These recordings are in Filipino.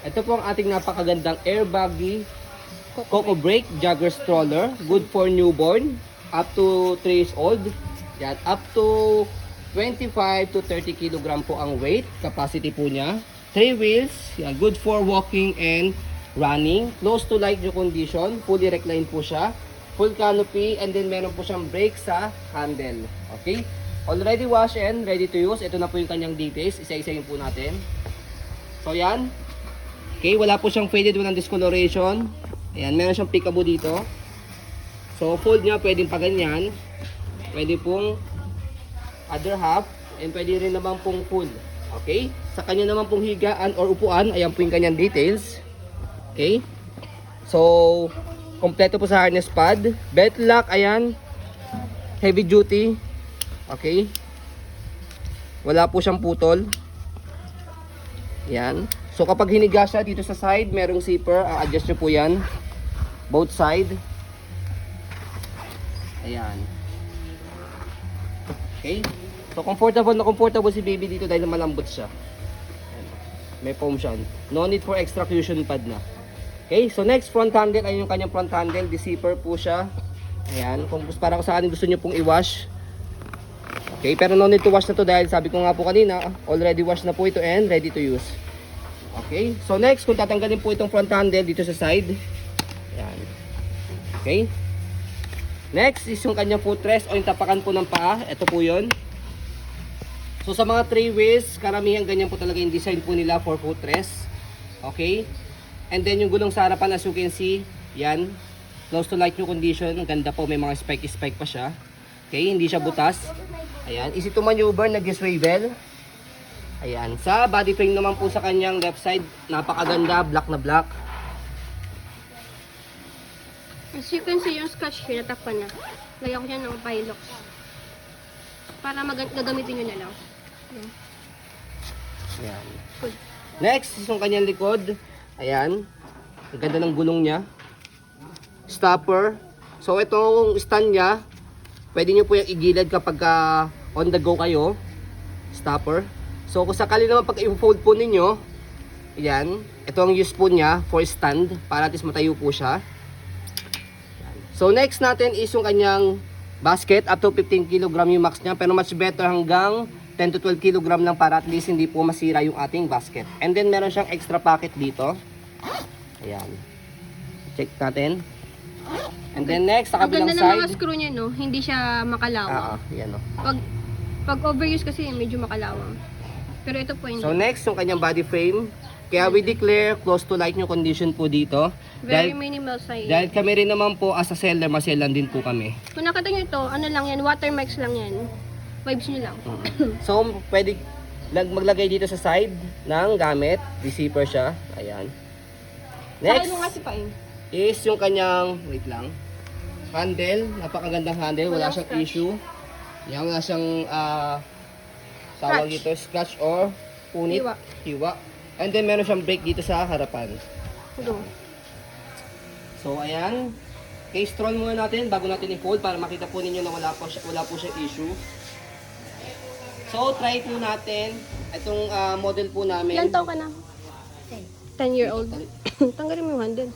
Ito po ang ating napakagandang airbaggy Coco Break Jogger Stroller. Good for newborn. Up to 3 years old. Yan. Up to 25 to 30 kg po ang weight. Capacity po niya. 3 wheels. Yan. Good for walking and running. Close to light view condition. Fully reclined po siya. Full canopy. And then meron po siyang brake sa handle. Okay. Already washed and ready to use. Ito na po yung kanyang details. Isa-isayin po natin. So yan. Okay. Wala po siyang faded. Walang discoloration. Ayan, meron siyang peekaboo dito. So, fold niya, pwedeng pa ganyan. Pwede pong other half. And pwede rin naman pong full. Okay? Sa kanya naman pong higaan or upuan, ayan po yung kanyang details. Okay? So, kompleto po sa harness pad. Belt lock, ayan. Heavy duty. Okay? Wala po siyang putol. Ayan. So, kapag hiniga siya dito sa side, merong zipper. A-adjust nyo po yan. Both side. Ayan. Okay. So comfortable na comfortable si baby dito dahil malambot siya. Ayan. May foam siya. No need for extra cushion pad na. Okay. So next front handle. Ayun yung kanyang front handle. Zipper po siya. Ayan. Kung para sa akin gusto nyo pong i-wash. Okay. Pero no need to wash na to dahil sabi ko nga po kanina, already wash na po ito and ready to use. Okay. So next, kung tatanggalin po itong front handle dito sa side. Ayan. Okay. Next is yung kanyang footrest o yung tapakan po ng paa. Ito po yun. So sa mga 3 wheels, karamihan ganyan po talaga yung design po nila for footrest. Okay. And then yung gulong sa harapan, as you can see, yan. Close to light new condition. Ang ganda po, may mga spike-spike pa siya. Okay, hindi siya butas. Ayan. Easy to maneuver, nag-swivel. Ayan. Sa body frame naman po sa kanyang left side, napakaganda, black na black. As you can see, yung scotch here, natakpan na. Lagyan ko dyan ng Pilox. Para gagamitin nyo na lang. Ayan. Ayan. Good. Next, yung kanyang likod. Ayan. Ang ganda ng gulong niya. Stopper. So, itong stand niya, pwede nyo po yung igilid kapag on the go kayo. Stopper. So, kung sakali naman pag i-fold po ninyo, ayan. Ito ang use po niya for stand. Para at least matayo po siya. So next natin is yung kanyang basket. Up to 15 kg yung max niya. Pero much better hanggang 10 to 12 kg lang para at least hindi po masira yung ating basket. And then meron siyang extra pocket dito. Ayan. Check natin. And then next, sa Ang kabilang ganda ng mga side. screw niya, no? Hindi siya makalawang. Yan o. Pag overuse kasi, medyo makalawang. Pero ito po hindi. So next, yung kanyang body frame. Kaya we declare close to light new condition po dito. Very minimal size. Dahil kami rin naman po as a seller, maselan din po kami. Kung nakita nyo ito, ano lang yan, watermarks lang yan. Vibes nyo lang. So, pwede maglagay dito sa side ng gamit. Receiver siya. Ayan. Next Saka mo nga si Paing. is yung kanyang, wait lang, handle. Napakagandang handle. Wala Walang siyang scratch. issue. Yan, wala siyang tawag dito, scratch or punit. Hiwa. And then, meron siyang brake dito sa harapan. Ito. So, ayan. Case roll muna natin bago natin i-fold para makita po ninyo na wala po siyang issue. So, try po natin itong model po namin. Ilan taon ka na? 10-year-old. Tanggalin mo yung handle.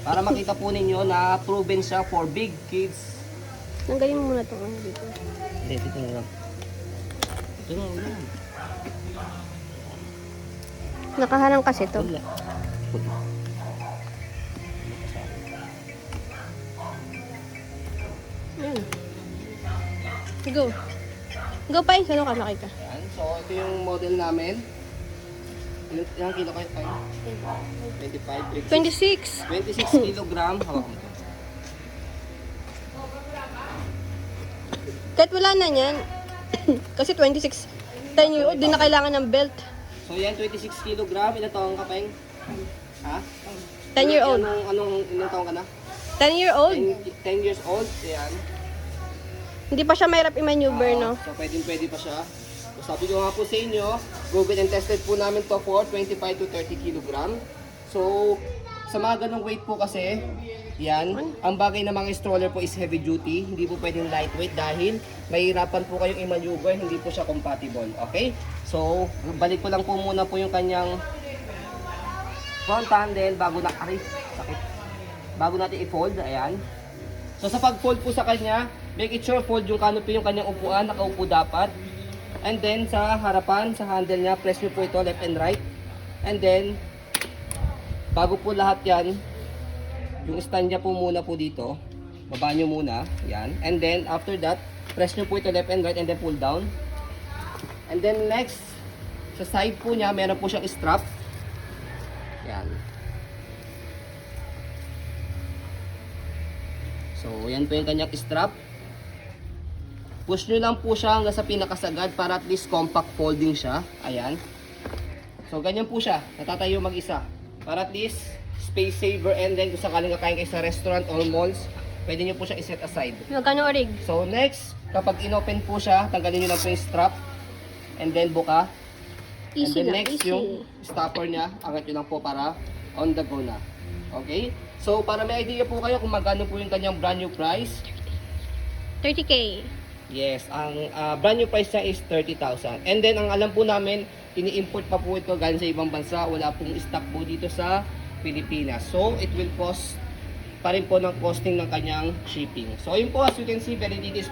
Para makita po ninyo na proven siya for big kids. Tanggalin mo muna ito dito. Hindi, dito na lang. Ito na lang. Nakaharang kasi ito. Wala. Ayan. Go. Go pa yun. Saan ka makita? Ayan. So, ito yung model namin. Ilang kilo kayo tayo? 25, 26. 26 kilogram. Hawak mo ito. Kahit wala na yan. Kasi 26. 10-year-old, di na kailangan ng belt. So, yan, 26 kilogram. Ilang taong ka, Peng? Ha? 10-year-old. Ilang taong ka na? 10-year-old. 10 years old. Ayan. Hindi pa siya mahirap i-maneuver, no? So, pwede pa siya. So, sabi ko nga po sa inyo, proven and tested po namin to for 25 to 30 kg. So, sa mga ganong weight po kasi, Yan. Ang bagay na mga stroller po is heavy duty. Hindi po pwedeng lightweight dahil mahirapan po kayong i-maneuver. Hindi po siya compatible. Okay? So, balik ko lang po muna po yung kanyang front handle bago na... Aray, sakit. Bago natin i-fold. Ayan. So, sa pag-fold po sa kanya, make it sure fold yung canopy, yung kanyang upuan. Nakaupo dapat. And then, sa harapan, sa handle niya, press nyo po ito left and right. And then, bago po lahat yan, yung stand niya po muna po dito. Baba nyo muna. Yan. And then, after that, press nyo po ito left and right and then pull down. And then next, sa side po niya, meron po siyang strap. Yan. So, yan po yung kanyang strap. Push nyo lang po siya hanggang sa pinakasagad para at least compact folding siya. Ayan. So, ganyan po siya. Natatayo mag-isa. Para at least space saver, and then kung sakaling kakain kayo sa restaurant or malls, pwede nyo po siya iset aside. Magkano orig? So next, kapag inopen po siya, tanggalin nyo lang po yung strap, and then buka. And Easy then lang, next, easy. yung stopper niya, angat nyo lang po para on the go na. Okay? So para may idea po kayo kung magkano po yung kanyang brand new price. 30K. Yes, ang brand new price niya is 30,000. And then ang alam po namin, ini-import pa po ito galing sa ibang bansa. Wala pong stock po dito sa Pilipinas. So, it will cost pa rin po ng costing ng kanyang shipping. So, yun po, as you can see, very details